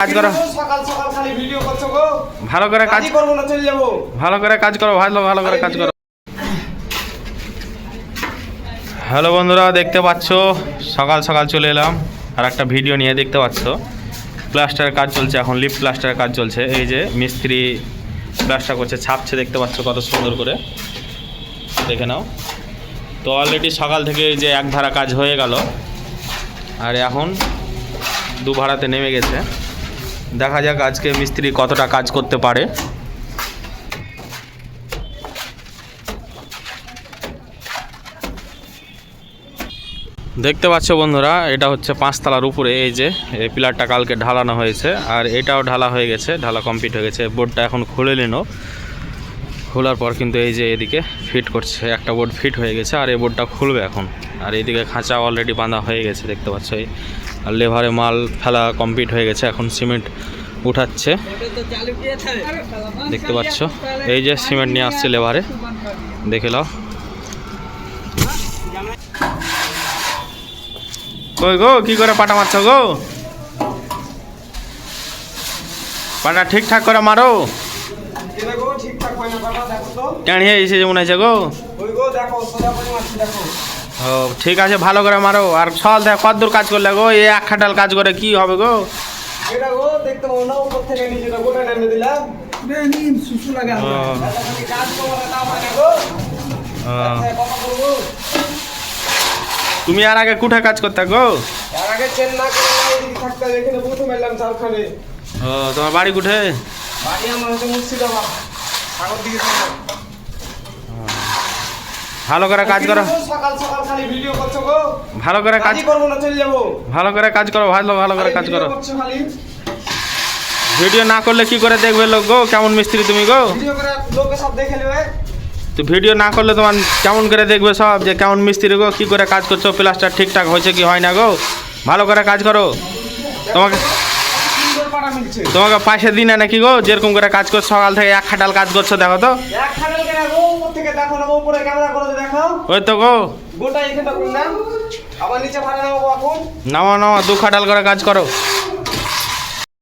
কাজ করো, সকাল সকাল খালি ভিডিও করছো গো। ভালো করে কাজ করবো না, চলে যাবো। ভালো করে কাজ করো, ভালো করে কাজ করো। হ্যালো বন্ধুরা, দেখতে পাচ্ছ সকাল সকাল চলে এলাম আর একটা ভিডিও নিয়ে। দেখতে পাচ্ছ প্লাস্টারের কাজ চলছে, এখন লিপ প্লাস্টারের কাজ চলছে। এই যে মিস্ত্রি প্লাস্টার করছে, ছাপছে, দেখতে পাচ্ছ কত সুন্দর করে, দেখে নাও। তো অলরেডি সকাল থেকে যে এক ধারা কাজ হয়ে গেল আর এখন দু ভাড়াতে নেমে গেছে। দেখা যাক আজকে মিস্ত্রি কতটা কাজ করতে পারে। দেখতে পাচ্ছ বন্ধুরা, এটা হচ্ছে 5 তলার উপরে। এই যে এই পিলারটা কালকে ঢালানো হয়েছে আর এটাও ঢালা হয়ে গেছে, ঢালা কমপ্লিট হয়ে গেছে। বোর্ডটা এখন খুলে নিল, খোলার পর কিন্তু এই যে এদিকে ফিট করছে। একটা বোর্ড ফিট হয়ে গেছে আর এই বোর্ডটা খুলবে এখন। আর এইদিকে খাঁচা অলরেডি বাঁধা হয়ে গেছে, দেখতে পাচ্ছ। এই আর লেভারে মাল ফেলা কমপ্লিট হয়ে গেছে, এখন সিমেন্ট উঠাচ্ছে, দেখতে পাচ্ছ। এই যে সিমেন্ট নিয়ে আসছে লেভারে, দেখে নাও। কই গো, কি করে পাটা মারছ গো? পাটা ঠিকঠাক করে মারো। কেন এসে যেমন আছে গো? ও ঠিক আছে, ভালো করে মারো। আর সল দেখ কতদূর কাজ করলে গো? এই এক খাটাল কাজ করে কি হবে গো? তুমি আর আগে কুঠে কাজ করতে গো? ও তোমার বাড়ি কুঠে? ভালো করে কাজ করো, সকাল সকাল খালি ভিডিও করছো গো। ভালো করে কাজ করবো না, চলে যাবো। ভালো করে কাজ করো, ভালো করে কাজ করো। খালি ভিডিও না করলে কি করে দেখবে লোক গো? কেমন মিস্ত্রি তুমি গো? ভিডিও করে লোকে সব দেখে নেবে। তো ভিডিও না করলে তোমার কেমন করে দেখবে সব যে কেমন মিস্ত্রি গো, কি করে কাজ করছো, প্লাস্টার ঠিকঠাক হয়েছে কি হয় না গো? ভালো করে কাজ করো। তোমাকে পয়সা দিই না নাকি গো? যেরকম করে কাজ করছো সকাল থেকে এক খাটাল কাজ করছো, দেখো তো। ওই তো গো, নামা 2 খাটাল করে কাজ করো।